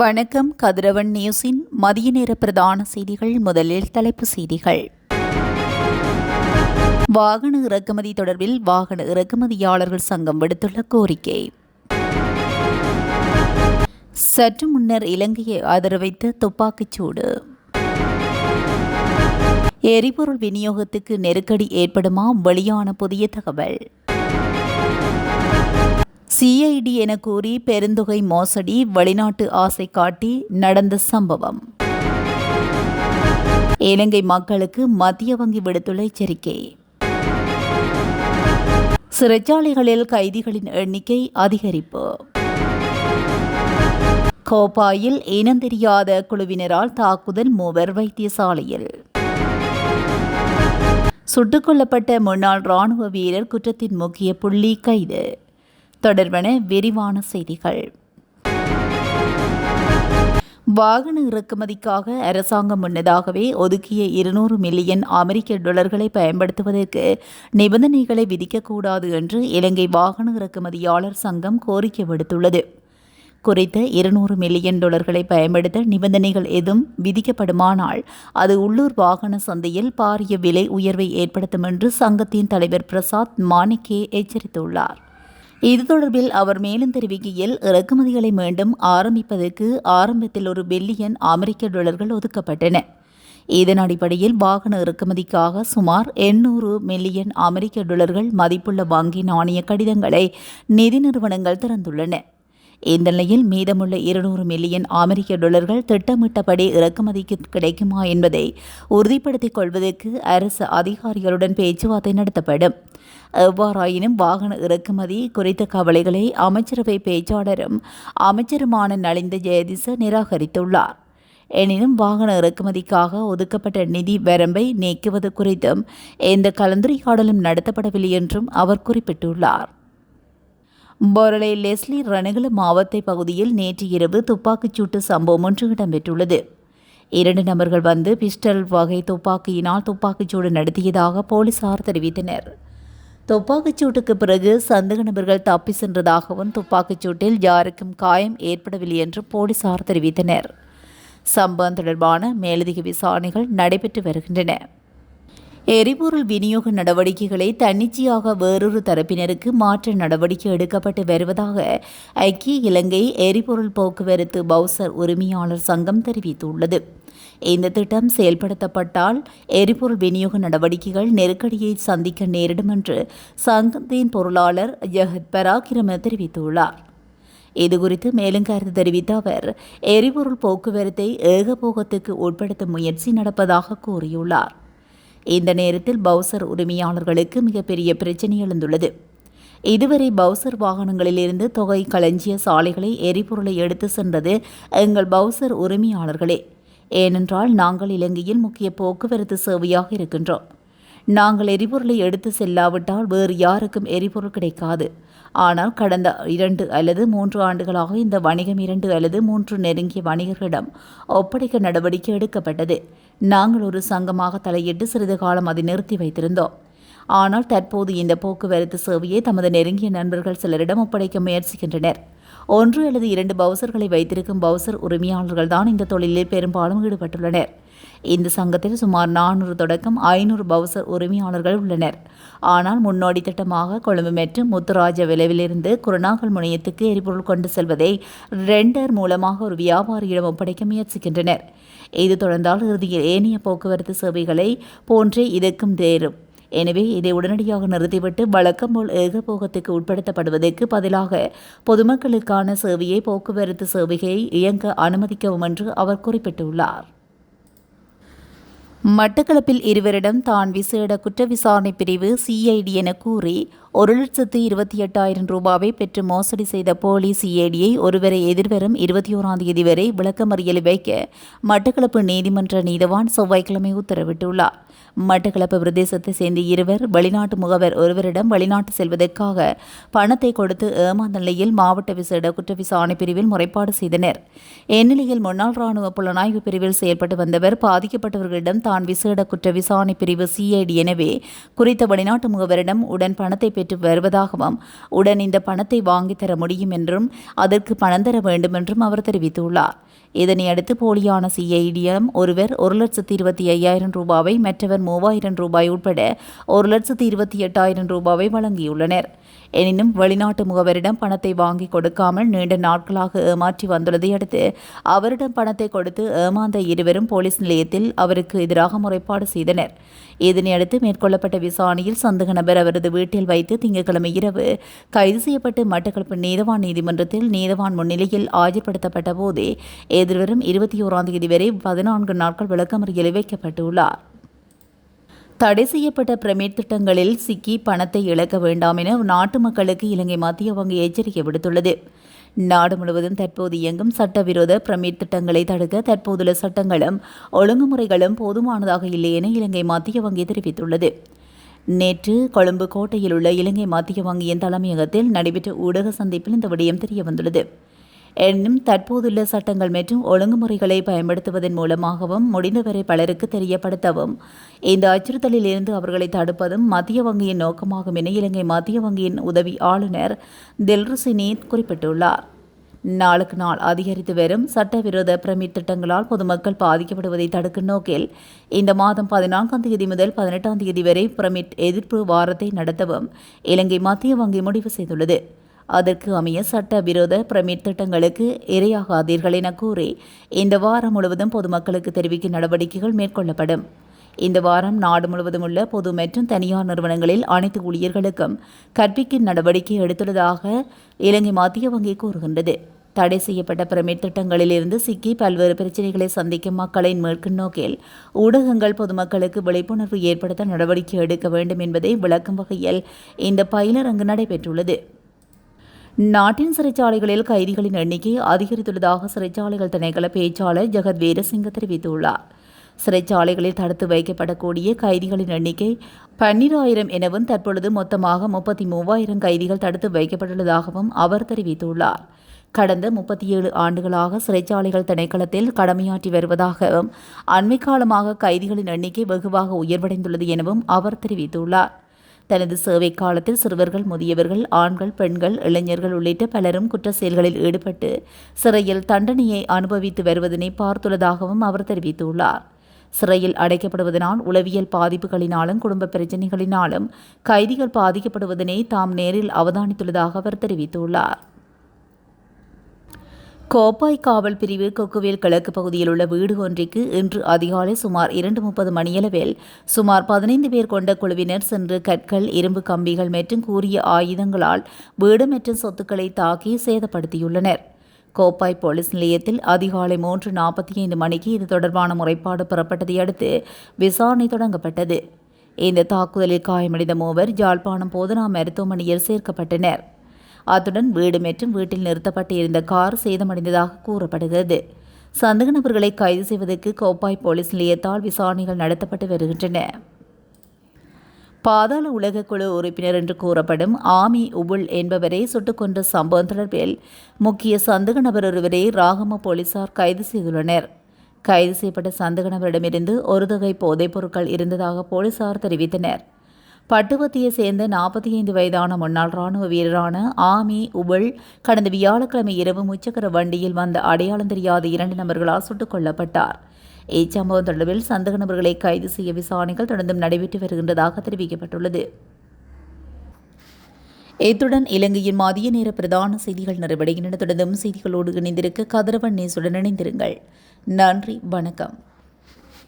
வணக்கம். கதிரவன் நியூஸின் மதிய நேர பிரதான செய்திகள். முதலில் தலைப்பு செய்திகள். வாகன இறக்குமதி தொடர்பில் வாகன இறக்குமதியாளர்கள் சங்கம் விடுத்துள்ள கோரிக்கை. சற்று முன்னர் இலங்கையை ஆதரவைத்த துப்பாக்கிச்சூடு. எரிபொருள் விநியோகத்துக்கு நெருக்கடி ஏற்படுமா? வெளியான புதிய தகவல். சிஐடி என கூறி பெருந்தொகை மோசடி, வெளிநாட்டு ஆசை காட்டி நடந்த சம்பவம். இலங்கை மக்களுக்கு மத்திய வங்கி விடுத்துள்ள எச்சரிக்கை. சிறைச்சாலைகளில் கைதிகளின் எண்ணிக்கை அதிகரிப்பு. கோப்பாயில் இனந்தெரியாத குழுவினரால் தாக்குதல், 3 வைத்தியசாலையில். சுட்டுக் கொல்லப்பட்ட முன்னாள் இராணுவ வீரர் குற்றத்தின் முக்கிய புள்ளி கைது. தொடர்பான விரிவான செய்திகள். வாகன இறக்குமதிக்காக அரசாங்கம் முன்னதாகவே ஒதுக்கிய 200 மில்லியன் அமெரிக்க டாலர்களை பயன்படுத்துவதற்கு நிபந்தனைகளை விதிக்கக்கூடாது என்று இலங்கை வாகன இறக்குமதியாளர் சங்கம் கோரிக்கை விடுத்துள்ளது. குறித்த 200 மில்லியன் டாலர்களை பயன்படுத்த நிபந்தனைகள் எதுவும் விதிக்கப்படுமானால் அது உள்ளூர் வாகன சந்தையில் பாரிய விலை உயர்வை ஏற்படுத்தும் என்று சங்கத்தின் தலைவர் பிரசாத் மாணிக்கே எச்சரித்துள்ளார். இது தொடர்பில் அவர் மேலும் தெரிவிக்கையில், இறக்குமதிகளை மீண்டும் ஆரம்பிப்பதற்கு ஆரம்பத்தில் 1 பில்லியன் அமெரிக்க டாலர்கள் ஒதுக்கப்பட்டன. இதன் அடிப்படையில் வாகன இறக்குமதிக்காக சுமார் 800 மில்லியன் அமெரிக்க டாலர்கள் மதிப்புள்ள வங்கி நாணய கடிதங்களை நிதி நிறுவனங்கள் திறந்துள்ளன. இந்த நிலையில் மீதமுள்ள 200 மில்லியன் அமெரிக்க டாலர்கள் திட்டமிட்டபடி இறக்குமதிக்கு கிடைக்குமா என்பதை உறுதிப்படுத்திக் கொள்வதற்கு அரசு அதிகாரிகளுடன் பேச்சுவார்த்தை நடத்தப்படும். எவ்வாறாயினும் வாகன இறக்குமதி குறித்த கவலைகளை அமைச்சரவை பேச்சாளரும் அமைச்சருமான நலிந்த ஜெயதிச நிராகரித்துள்ளார். எனினும் வாகன இறக்குமதிக்காக ஒதுக்கப்பட்ட நிதி வரம்பை நீக்குவது குறித்தும் எந்த கலந்துரையாடலும் நடத்தப்படவில்லை என்றும் அவர் குறிப்பிட்டுள்ளார். பொரளை லெஸ்லி ரணகல மாவட்ட பகுதியில் நேற்று இரவு துப்பாக்கிச்சூட்டு சம்பவம் ஒன்று இடம்பெற்றுள்ளது. 2 நபர்கள் வந்து பிஸ்டல் வகை துப்பாக்கியினால் துப்பாக்கிச்சூடு நடத்தியதாக போலீசார் தெரிவித்தனர். துப்பாக்கிச்சூட்டுக்கு பிறகு சந்தேக நபர்கள் தப்பி சென்றதாகவும் துப்பாக்கிச்சூட்டில் யாருக்கும் காயம் ஏற்படவில்லை என்றும் போலீசார் தெரிவித்தனர். சம்பவம் தொடர்பான மேலதிக விசாரணைகள் நடைபெற்று வருகின்றன. எரிபொருள் விநியோக நடவடிக்கைகளை தன்னிச்சையாக வேறொரு தரப்பினருக்கு மாற்ற நடவடிக்கை எடுக்கப்பட்டு வருவதாக ஐக்கிய இலங்கை எரிபொருள் போக்குவரத்து பவுசர் உரிமையாளர் சங்கம் தெரிவித்துள்ளது. இந்த திட்டம் செயல்படுத்தப்பட்டால் எரிபொருள் விநியோக நடவடிக்கைகள் நெருக்கடியை சந்திக்க நேரிடும் என்று சங்கத்தின் பொருளாளர் ஜெகத் பராக்கிரம தெரிவித்துள்ளார். இதுகுறித்து மேலும் கருத்து தெரிவித்த அவர், எரிபொருள் போக்குவரத்தை ஏகபோகத்துக்கு உட்படுத்தும் முயற்சி நடப்பதாக கூறியுள்ளார். இந்த நேரத்தில் பவுசர் உரிமையாளர்களுக்கு மிகப்பெரிய பிரச்சினை எழுந்துள்ளது. இதுவரை பவுசர் வாகனங்களிலிருந்து தொகை களஞ்சிய சாலைகளை எரிபொருளை எடுத்து சென்றது எங்கள் பவுசர் உரிமையாளர்களே. ஏனென்றால் நாங்கள் இலங்கையில் முக்கிய போக்குவரத்து சேவையாக இருக்கின்றோம். நாங்கள் எரிபொருளை எடுத்து செல்லாவிட்டால் வேறு யாருக்கும் எரிபொருள் கிடைக்காது. ஆனால் கடந்த 2 அல்லது 3 ஆண்டுகளாக இந்த வணிகம் 2 அல்லது 3 நெருங்கிய வணிகர்களிடம் ஒப்படைக்க நடவடிக்கை எடுக்கப்பட்டது. நாங்கள் ஒரு சங்கமாக தலையிட்டு சிறிது காலம் அதை நிறுத்தி வைத்திருந்தோம். ஆனால் தற்போது இந்த போக்குவரத்து சேவையை தமது நெருங்கிய நண்பர்கள் சிலரிடம் ஒப்படைக்க முயற்சிக்கின்றனர். 1 அல்லது 2 பவுசர்களை வைத்திருக்கும் பவுசர் உரிமையாளர்கள் தான் இந்த தொழிலில் பெரும்பாலும் ஈடுபட்டுள்ளனர். இந்த சங்கத்தில் சுமார் 400 தொடக்கம் 500 பவுசர் உரிமையாளர்கள் உள்ளனர். ஆனால் முன்னோடி திட்டமாக கொழும்பு மற்றும் முத்துராஜ விளைவிலிருந்து குருநாகல் முனையத்துக்கு எரிபொருள் கொண்டு செல்வதை ரெண்டர் மூலமாக ஒரு வியாபாரியிடம் ஒப்படைக்க முயற்சிக்கின்றனர். இது தொடர்ந்தால் இறுதியில் ஏனைய போக்குவரத்து சேவைகளை போன்றே இதற்கும் தேரும். எனவே இதை உடனடியாக நிறுத்திவிட்டு வழக்கம் போல் ஏகபோகத்துக்கு உட்படுத்தப்படுவதற்கு பதிலாக பொதுமக்களுக்கான சேவையை போக்குவரத்து சேவையை இயங்க அனுமதிக்கவும் என்று அவர் குறிப்பிட்டுள்ளார். மட்டக்களப்பில் இருவரிடம் தான் விசேட குற்ற விசாரணை பிரிவு சிஐடி என கூறி 1,28,000 ரூபாவை பெற்று மோசடி செய்த போலி சிஐடியை ஒருவரை எதிர்வரும் 21ஆம் தேதி வரை விளக்கமறியலில் வைக்க மட்டக்களப்பு நீதிமன்ற நீதவான் செவ்வாய்க்கிழமை உத்தரவிட்டுள்ளார். மட்டக்களப்பு பிரதேசத்தை சேர்ந்த இருவர் வெளிநாட்டு முகவர் ஒருவரிடம் வெளிநாட்டு செல்வதற்காக பணத்தை கொடுத்து ஏமாந்த நிலையில் மாவட்ட விசேட குற்ற விசாரணை பிரிவில் முறைப்பாடு செய்தனர். இந்நிலையில் முன்னாள் ராணுவ புலனாய்வு பிரிவில் செயல்பட்டு வந்தவர் பாதிக்கப்பட்டவர்களிடம் தான் விசேட குற்ற விசாரணை பிரிவு சிஐடி எனவே குறித்த வெளிநாட்டு முகவரிடம் உடன் பணத்தை பெற்று வருவதாகவும் உடன் இந்த பணத்தை வாங்கித் தர முடியும் என்றும் அதற்கு பணம் தர வேண்டும் என்றும் அவர் தெரிவித்துள்ளார். இதனையடுத்து போலியான சிஐடியிடம் ஒருவர் 1,25,000 ரூபாவை, மற்றவர் 3,000 ரூபாய் உட்பட 1,28,000 ரூபாவை வழங்கியுள்ளனர். எனினும் வெளிநாட்டு முகவரிடம் பணத்தை வாங்கி கொடுக்காமல் நீண்ட நாட்களாக ஏமாற்றி வந்துள்ளதை அடுத்து அவரிடம் பணத்தை கொடுத்து ஏமாந்த இருவரும் போலீஸ் நிலையத்தில் அவருக்கு எதிராக முறைப்பாடு செய்தனர். இதனையடுத்து மேற்கொள்ளப்பட்ட விசாரணையில் சந்தேக நபர் அவரது வீட்டில் வைத்து திங்கட்கிழமை இரவு கைது செய்யப்பட்டு மட்டக்களப்பு நீதவான் நீதிமன்றத்தில் நீதவான் முன்னிலையில் ஆஜர்படுத்தப்பட்ட போதே எதிர்வரும் 21ஆம் தேதி வரை 14 நாட்கள் விளக்கமறியலில் வைக்கப்பட்டுள்ளார். தடை செய்யப்பட்ட பிரமிட் திட்டங்களில் சிக்கி பணத்தை இழக்க வேண்டாம் என நாட்டு மக்களுக்கு இலங்கை மத்திய வங்கி எச்சரிக்கை விடுத்துள்ளது. நாடு முழுவதும் தற்போது இயங்கும் சட்டவிரோத பிரமிட் திட்டங்களை தடுக்க தற்போதுள்ள சட்டங்களும் ஒழுங்குமுறைகளும் போதுமானதாக இல்லை என இலங்கை மத்திய வங்கி தெரிவித்துள்ளது. நேற்று கொழும்பு கோட்டையில் உள்ள இலங்கை மத்திய வங்கியின் தலைமையகத்தில் நடைபெற்ற ஊடக சந்திப்பில் இந்த விடயம் தெரியவந்துள்ளது. எனினும் தற்போதுள்ள சட்டங்கள் மற்றும் ஒழுங்குமுறைகளை பயன்படுத்துவதன் மூலமாகவும் முடிந்தவரை பலருக்கு தெரியப்படுத்தவும் இந்த அச்சுறுத்தலில் இருந்து அவர்களை தடுப்பதும் மத்திய வங்கியின் நோக்கமாகும் என இலங்கை மத்திய வங்கியின் உதவி ஆளுநர் தில்ருசினி குறிப்பிட்டுள்ளார். நாளுக்கு நாள் அதிகரித்து வரும் சட்டவிரோத பிரமிட் திட்டங்களால் பொதுமக்கள் பாதிக்கப்படுவதை தடுக்கும் நோக்கில் இந்த மாதம் 14ஆம் தேதி முதல் 18ஆம் தேதி வரை பிரமிட் எதிர்ப்பு வாரத்தை நடத்தவும் இலங்கை மத்திய வங்கி முடிவு செய்துள்ளது. அதற்கு அமைய சட்டவிரோத பிரமிட் திட்டங்களுக்கு இரையாகாதீர்கள் என கூறி இந்த வாரம் முழுவதும் பொதுமக்களுக்கு தெரிவிக்கும் நடவடிக்கைகள் மேற்கொள்ளப்படும். இந்த வாரம் நாடு முழுவதும் உள்ள பொது மற்றும் தனியார் நிறுவனங்களில் அனைத்து ஊழியர்களுக்கும் கற்பிக்கும் நடவடிக்கை எடுத்துள்ளதாக இலங்கை மத்திய வங்கி கூறுகின்றது. தடை செய்யப்பட்ட பிரமிட் திட்டங்களிலிருந்து சிக்கி பல்வேறு பிரச்சினைகளை சந்திக்கும் மக்களை மீட்கும் நோக்கில் ஊடகங்கள் பொதுமக்களுக்கு விழிப்புணர்வு ஏற்படுத்த நடவடிக்கை எடுக்க வேண்டும் என்பதை விளக்கும் வகையில் இந்த பயிலரங்கு நடைபெற்றுள்ளது. நாட்டின் சிறைச்சாலைகளில் கைதிகளின் எண்ணிக்கை அதிகரித்துள்ளதாக சிறைச்சாலைகள் திணைக்கள பேச்சாளர் ஜெகத் வீரசிங்க தெரிவித்துள்ளார். சிறைச்சாலைகளில் தடுத்து வைக்கப்படக்கூடிய கைதிகளின் எண்ணிக்கை 12,000 எனவும் தற்பொழுது மொத்தமாக 33,000 கைதிகள் தடுத்து வைக்கப்பட்டுள்ளதாகவும் அவர் தெரிவித்துள்ளார். கடந்த 37 ஆண்டுகளாக சிறைச்சாலைகள் திணைக்களத்தில் கடமையாற்றி வருவதாகவும் அண்மை காலமாக கைதிகளின் எண்ணிக்கை வெகுவாக உயர்வடைந்துள்ளது எனவும் அவர் தெரிவித்துள்ளார். தனது சேவை காலத்தில் சிறுவர்கள், முதியவர்கள், ஆண்கள், பெண்கள், இளைஞர்கள் உள்ளிட்ட பலரும் குற்ற செயல்களில் ஈடுபட்டு சிறையில் தண்டனையை அனுபவித்து வருவதனை பார்த்துள்ளதாகவும் அவர் தெரிவித்துள்ளார். சிறையில் அடைக்கப்படுவதனால் உளவியல் பாதிப்புகளினாலும் குடும்ப பிரச்சினைகளினாலும் கைதிகள் பாதிக்கப்படுவதனை தாம் நேரில் அவதானித்துள்ளதாக அவர் தெரிவித்துள்ளார். கோப்பாய் காவல் பிரிவு கொக்குவேல் கிழக்கு பகுதியில் உள்ள வீடு ஒன்றிற்கு இன்று அதிகாலை சுமார் 2:30 மணியளவில் சுமார் 15 பேர் கொண்ட குழுவினர் சென்று கற்கள், இரும்பு கம்பிகள் மற்றும் கூரிய ஆயுதங்களால் வீடு மற்றும் சொத்துக்களை தாக்கி சேதப்படுத்தியுள்ளனர். கோப்பாய் போலீஸ் நிலையத்தில் அதிகாலை 3:45 மணிக்கு இது தொடர்பான முறைப்பாடு பெறப்பட்டதை அடுத்து விசாரணை தொடங்கப்பட்டது. இந்த தாக்குதலில் காயமடைந்த 3 யாழ்ப்பாணம் போதனா மருத்துவமனையில் சேர்க்கப்பட்டனர். அத்துடன் வீடு மற்றும் வீட்டில் நிறுத்தப்பட்டு இருந்த கார் சேதமடைந்ததாக கூறப்படுகிறது. சந்தேக நபர்களை கைது செய்வதற்கு கோப்பாய் போலீஸ் நிலையத்தால் விசாரணைகள் நடத்தப்பட்டு வருகின்றன. பாதாள உலக குழு உறுப்பினர் என்று கூறப்படும் ஆமி உபுல் என்பவரை சுட்டுக் கொன்ற சம்பவம் தொடர்பில் முக்கிய சந்தேக நபர் ஒருவரை ராகம போலீசார் கைது செய்துள்ளனர். கைது செய்யப்பட்ட சந்தேக நபரிடமிருந்து ஒரு தொகை போதைப் பொருட்கள் இருந்ததாக போலீசார் தெரிவித்தனர். பட்டுவத்தியை சேர்ந்த 45 வயதான முன்னாள் ராணுவ வீரரான ஆமி உபுல் கடந்த வியாழக்கிழமை இரவு முச்சக்கர வண்டியில் வந்த அடையாளம் தெரியாத 2 நபர்களால் சுட்டுக் கொல்லப்பட்டார். இச்சம்பவம் தொடர்பில் சந்தேக நபர்களை கைது செய்ய விசாரணைகள் தொடர்ந்தும் நடைபெற்று வருகின்றதாக தெரிவிக்கப்பட்டுள்ளது. இத்துடன் இலங்கையின் மதிய நேர பிரதான செய்திகள் நிறைவடைகின்றன. தொடர்ந்தும் செய்திகளோடு இணைந்திருக்க கதிரவன் நேசுடன் இணைந்திருங்கள். நன்றி, வணக்கம்.